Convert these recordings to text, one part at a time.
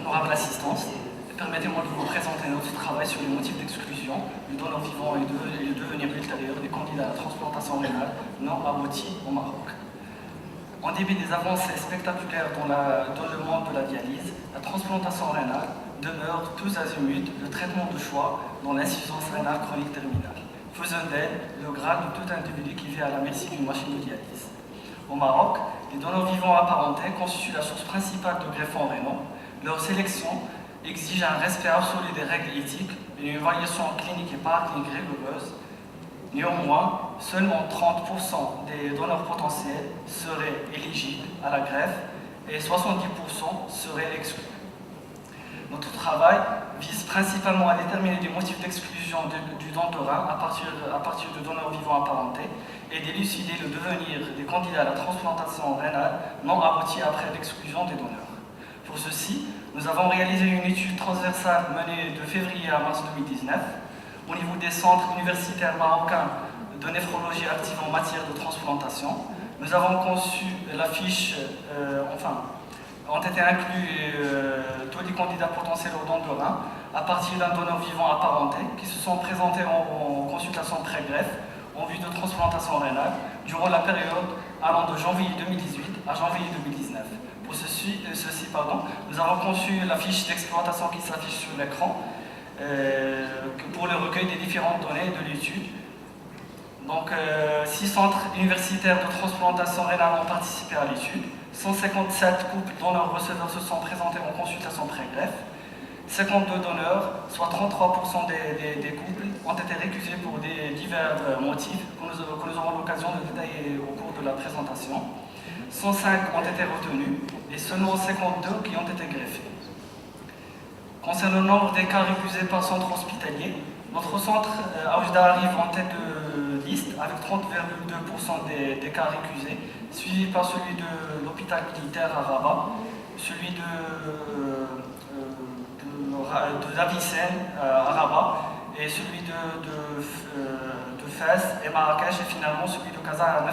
Honorable assistance, permettez-moi de vous présenter notre travail sur les motifs d'exclusion du donneur vivant et le devenir ultérieur des candidats à la transplantation rénale non aboutis au Maroc. En dépit des avancées spectaculaires dans le monde de la dialyse, la transplantation rénale demeure tous azimuts le traitement de choix dans l'insuffisance rénale chronique terminale, faisant d'elle le Graal de tout individu qui vit à la merci d'une machine de dialyse. Au Maroc, les donneurs vivants apparentés constituent la source principale de greffons rénaux. Leur sélection exige un respect absolu des règles éthiques et une évaluation clinique et paraclinique rigoureuse. Néanmoins, seulement 30% des donneurs potentiels seraient éligibles à la greffe et 70% seraient exclus. Notre travail vise principalement à déterminer les motifs d'exclusion du don de rein à partir de donneurs vivants apparentés et d'élucider le devenir des candidats à la transplantation rénale non aboutis après l'exclusion des donneurs. Pour ceci, nous avons réalisé une étude transversale menée de février à mars 2019 au niveau des centres universitaires marocains de néphrologie active en matière de transplantation. Nous avons conçu la fiche, ont été inclus tous les candidats potentiels au don de rein à partir d'un donneur vivant apparenté qui se sont présentés en consultation pré-greffe en vue de transplantation rénale durant la période allant de janvier 2018 à janvier 2019. Pour ceci, nous avons conçu la fiche d'exploitation qui s'affiche sur l'écran pour le recueil des différentes données de l'étude. Donc, 6 centres universitaires de transplantation rénale ont participé à l'étude. 157 couples donneurs-receveurs se sont présentés en consultation pré-greffe. 52 donneurs, soit 33% des couples, ont été récusés pour des divers motifs que nous aurons l'occasion de détailler au cours de la présentation. 105 ont été retenus et seulement 52 qui ont été greffés. Concernant le nombre des cas récusés par centre hospitalier, notre centre Aoujda arrive en tête de liste avec 30,2% des cas récusés, suivi par celui de l'hôpital militaire à Rabat, celui de Davicenne à Rabat et celui de Fès et Marrakech et finalement celui de Casa à 9,5%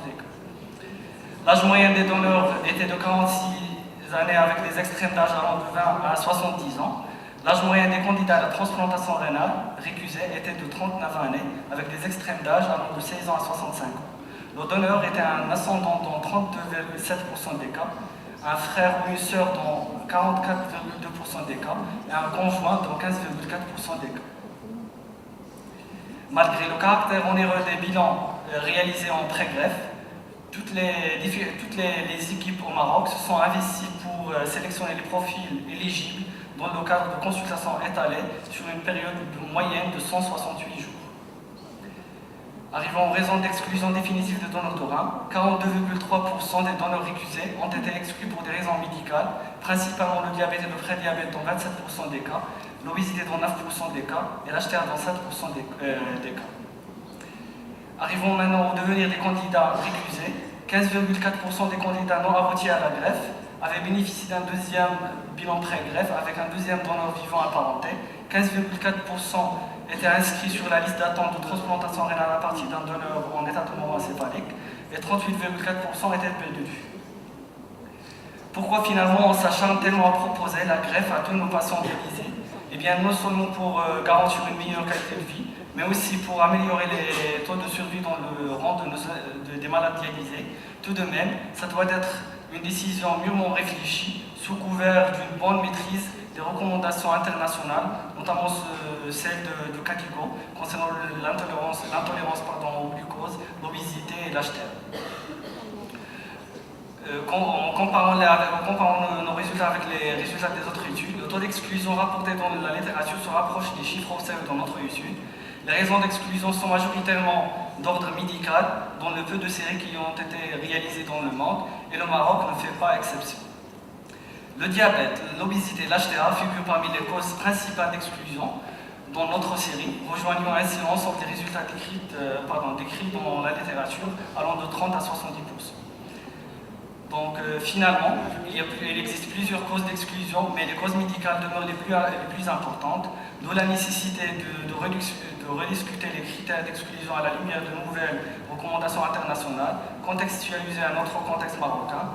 des cas. L'âge moyen des donneurs était de 46 années avec des extrêmes d'âge allant de 20 à 70 ans. L'âge moyen des candidats à la transplantation rénale récusée était de 39 années avec des extrêmes d'âge allant de 16 ans à 65 ans. Le donneur était un ascendant dans 32,7% des cas, un frère ou une sœur dans 44,2% des cas et un conjoint dans 15,4% des cas. Malgré le caractère onéreux des bilans réalisés en pré-greffe, toutes les équipes au Maroc se sont investies pour sélectionner les profils éligibles dans le cadre de consultations étalées sur une période moyenne de 168 jours. Arrivant en raison d'exclusion définitive des donneurs de rein, 42,3% des donneurs récusés ont été exclus pour des raisons médicales, principalement le diabète et le prédiabète dans 27% des cas, l'obésité dans 9% des cas et l'HTA dans 7% des cas. Arrivons maintenant au devenir des candidats récusés. 15,4% des candidats non aboutis à la greffe avaient bénéficié d'un deuxième bilan pré-greffe avec un deuxième donneur vivant apparenté. 15,4% étaient inscrits sur la liste d'attente de transplantation rénale à partir d'un donneur en état de mort encéphalique et 38,4% étaient perdus. Pourquoi finalement on s'acharne tellement à proposer la greffe à tous nos patients dialysés? Eh bien non seulement pour garantir une meilleure qualité de vie, mais aussi pour améliorer les taux de survie dans le rang des malades dialysés. Tout de même, ça doit être une décision mûrement réfléchie, sous couvert d'une bonne maîtrise des recommandations internationales, notamment celle de CADIGO, concernant l'intolérance au glucose, l'obésité et l'HTA. En comparant nos résultats avec les résultats des autres études, le taux d'exclusion rapporté dans la littérature se rapproche des chiffres observés dans notre étude. Les raisons d'exclusion sont majoritairement d'ordre médical, dans le peu de séries qui ont été réalisées dans le monde, et le Maroc ne fait pas exception. Le diabète, l'obésité et l'HTA figurent parmi les causes principales d'exclusion dans notre série, rejoignant ainsi l'ensemble des résultats décrits dans la littérature, allant de 30 à 70%. Donc finalement, il existe plusieurs causes d'exclusion, mais les causes médicales demeurent les plus importantes, d'où la nécessité de rediscuter les critères d'exclusion à la lumière de nouvelles recommandations internationales, contextualisées à notre contexte marocain.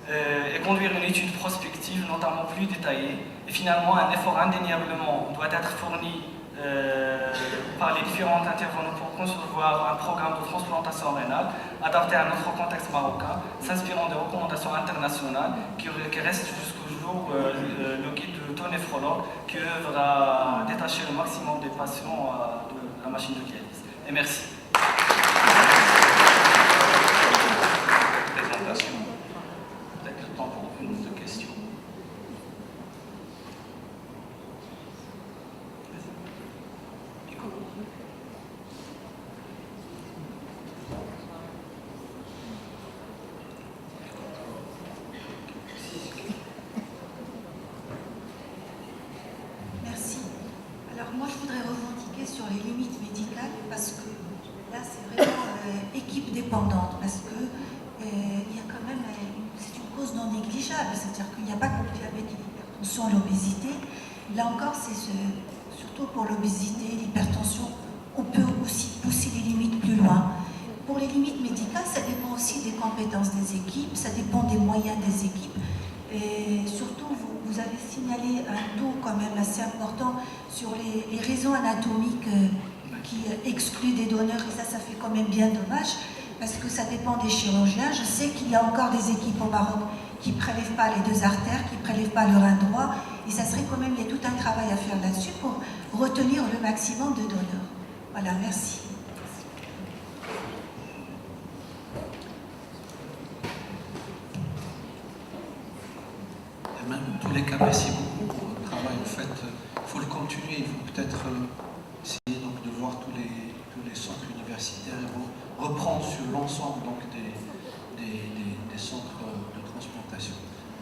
et conduire une étude prospective, notamment plus détaillée. Et finalement, un effort indéniablement doit être fourni par les différents intervenants pour concevoir un programme de transplantation rénale adapté à notre contexte marocain, s'inspirant des recommandations internationales qui restent jusqu'au jour le guide de tout néphrologue qui œuvre à détacher le maximum des patients de la machine de dialyse. Et merci. Présentation. Peut-être le temps pour une ou deux questions. Merci. Alors moi, je voudrais revendiquer sur les limites médicales parce que là, c'est vraiment équipe dépendante parce que il y a quand même, c'est une cause non négligeable, c'est-à-dire qu'il n'y a pas que le diabète et l'hypertension, l'obésité. Là encore, c'est surtout pour l'obésité, l'hypertension, on peut aussi pousser les limites plus loin. Pour les limites médicales, ça dépend aussi des compétences des équipes, ça dépend des moyens des équipes. Et surtout, vous avez signalé un taux quand même assez important sur les raisons anatomiques qui excluent des donneurs, et ça fait quand même bien dommage, parce que ça dépend des chirurgiens. Je sais qu'il y a encore des équipes au Maroc qui ne prélèvent pas les deux artères, qui ne prélèvent pas le rein droit, et ça serait quand même, il y a tout un travail à faire là-dessus pour retenir le maximum de donneurs. Voilà, merci. Et même dans tous les cas, merci beaucoup pour le travail. En fait, il faut le continuer, il faut peut-être essayer donc de voir tous les centres universitaires et reprendre sur l'ensemble donc des centres de transplantation.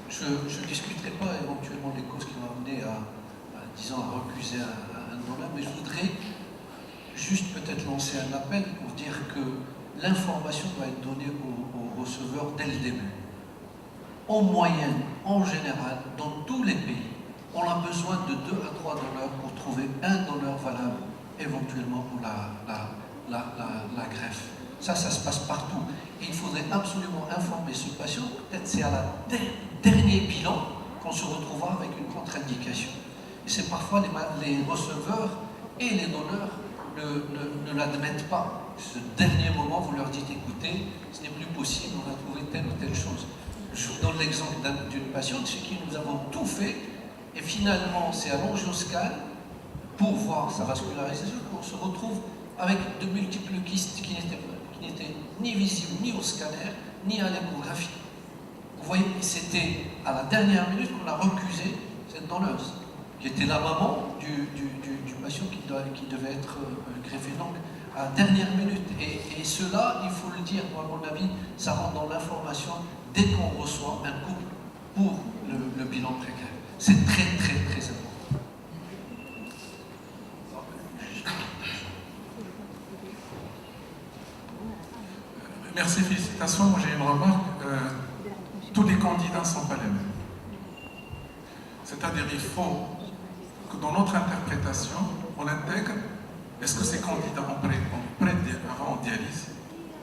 Je ne discuterai pas éventuellement les causes qui vont amener disons, à refuser un donneur, mais je voudrais juste peut-être lancer un appel pour dire que l'information doit être donnée aux receveurs dès le début. En moyenne, en général, dans tous les pays, on a besoin de 2 à 3 donneurs pour trouver un donneur valable, éventuellement pour la greffe. Ça se passe partout. Et il faudrait absolument informer ce patient, peut-être c'est à la dernier bilan qu'on se retrouvera avec une contre-indication. Et c'est parfois les receveurs et les donneurs ne l'admettent pas. Ce dernier moment, vous leur dites, écoutez, ce n'est plus possible, on a trouvé telle ou telle chose. Je vous donne l'exemple d'une patiente chez qui nous avons tout fait, et finalement, c'est à l'angioscanne, pour voir sa vascularisation, qu'on se retrouve avec de multiples kystes qui n'étaient ni visibles, ni au scanner, ni à l'échographie. Vous voyez, c'était à la dernière minute qu'on a recusé cette donneuse, qui était la maman du patient qui devait être greffé. Donc, à la dernière minute. Et cela, il faut le dire, moi, à mon avis, ça rentre dans l'information dès qu'on reçoit un couple pour le bilan précaire. C'est très, très, très important. Merci, félicitations. Moi, j'ai une remarque. Tous les candidats ne sont pas les mêmes. C'est-à-dire il faut que dans notre interprétation, on intègre est-ce que ces candidats avant en dialyse,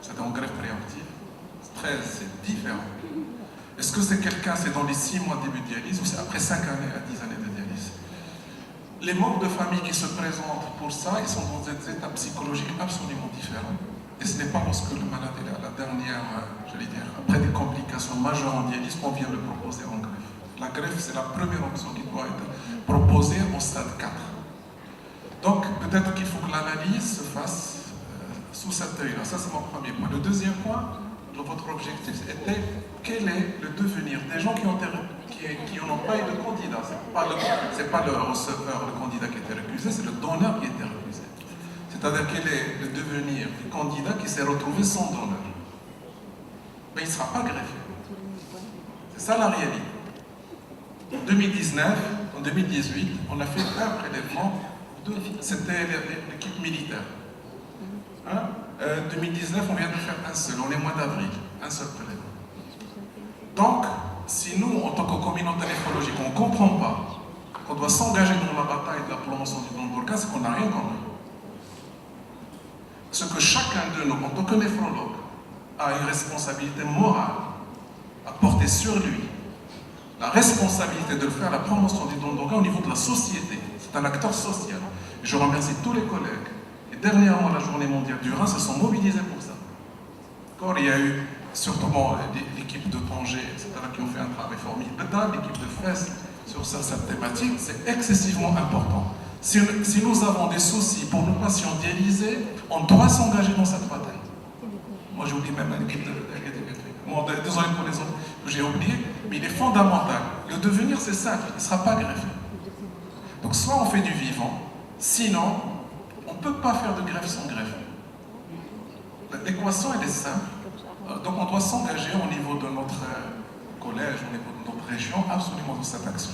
c'est-à-dire en greffe préemptive, c'est différent. Est-ce que c'est quelqu'un, c'est dans les 6 mois de début de dialyse ou c'est après 5 années à 10 années de dialyse? Les membres de famille qui se présentent pour ça, ils sont dans des états psychologiques absolument différents. Et ce n'est pas lorsque le malade est à la dernière, j'allais dire, après des complications majeures en dialyse, qu'on vient le proposer en greffe. La greffe, c'est la première option qui doit être proposée au stade 4. Donc, peut-être qu'il faut que l'analyse se fasse sous cet œil-là. Ça, c'est mon premier point. Le deuxième point, votre objectif était quel est le devenir des gens qui n'ont pas eu de candidat. Ce n'est pas le receveur, le candidat qui a été récusé, c'est le donneur qui a été récusé. C'est-à-dire quel est le devenir du candidat qui s'est retrouvé sans donneur. Mais il ne sera pas greffé. C'est ça la réalité. En 2019, en 2018, on a fait un prélèvement, c'était l'équipe militaire. 2019, on vient de faire un seul, on est au mois d'avril, un seul prélèvement. Donc, si nous, en tant que communauté néphrologique, on ne comprend pas qu'on doit s'engager dans la bataille de la promotion du don d'organes, c'est qu'on n'a rien compris. Ce que chacun de nous, en tant que néphrologue, a une responsabilité morale a porté sur lui la responsabilité de faire la promotion des dons d'organes au niveau de la société. C'est un acteur social. Et je remercie tous les collègues. Et dernièrement, la Journée mondiale du rein se sont mobilisés pour ça. D'accord, il y a eu surtout l'équipe de Tanger, etc., qui ont fait un travail formidable, l'équipe de Fès sur cette thématique. C'est excessivement important. Si nous avons des soucis pour nos patients dialysés, on doit s'engager dans cette bataille. Moi, j'ai oublié même l'équipe de... Désolé pour les autres que j'ai oublié, mais il est fondamental. Le devenir, c'est simple, il ne sera pas greffé. Donc, soit on fait du vivant, sinon, on ne peut pas faire de greffe sans greffe. L'équation, elle est simple. Donc, on doit s'engager au niveau de notre collège, au niveau de notre région, absolument dans cette action.